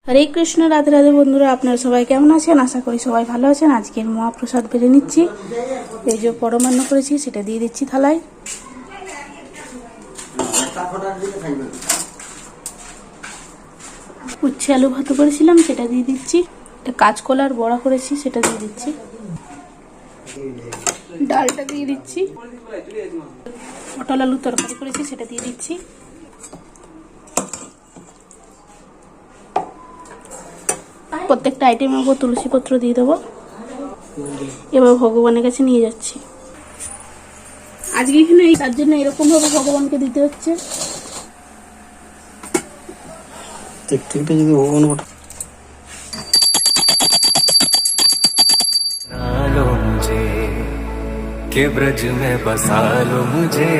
হরে কৃষ্ণ, রাধে রাধে বন্ধুরা, আপনারা সবাই কেমন আছেন? আশা করি সবাই ভালো আছেন। আজকের মহাপ্রসাদ বেড়ে নিচ্ছি। এই যে পরমান্ন করেছি সেটা দিয়ে দিচ্ছি থালায়। উচ্ছে আলু ভাত করেছিলাম সেটা দিয়ে দিচ্ছি। কাঁচকলার বড়া করেছি সেটা দিয়ে দিচ্ছি। ডালটা দিয়ে দিচ্ছি। পটল আলু তরকারি করেছি সেটা দিয়ে দিচ্ছি। প্রত্যেকটা আইটেমের উপর তুলসী পত্র দিয়ে দেবো। এবার ভগবানের কাছে নিয়ে যাচ্ছি। আজকে এখানে তার জন্য এরকম ভাবে ভগবানকে দিতে হচ্ছে। যদি ভগবান मुझे के ब्रज में बसा लो मुझे।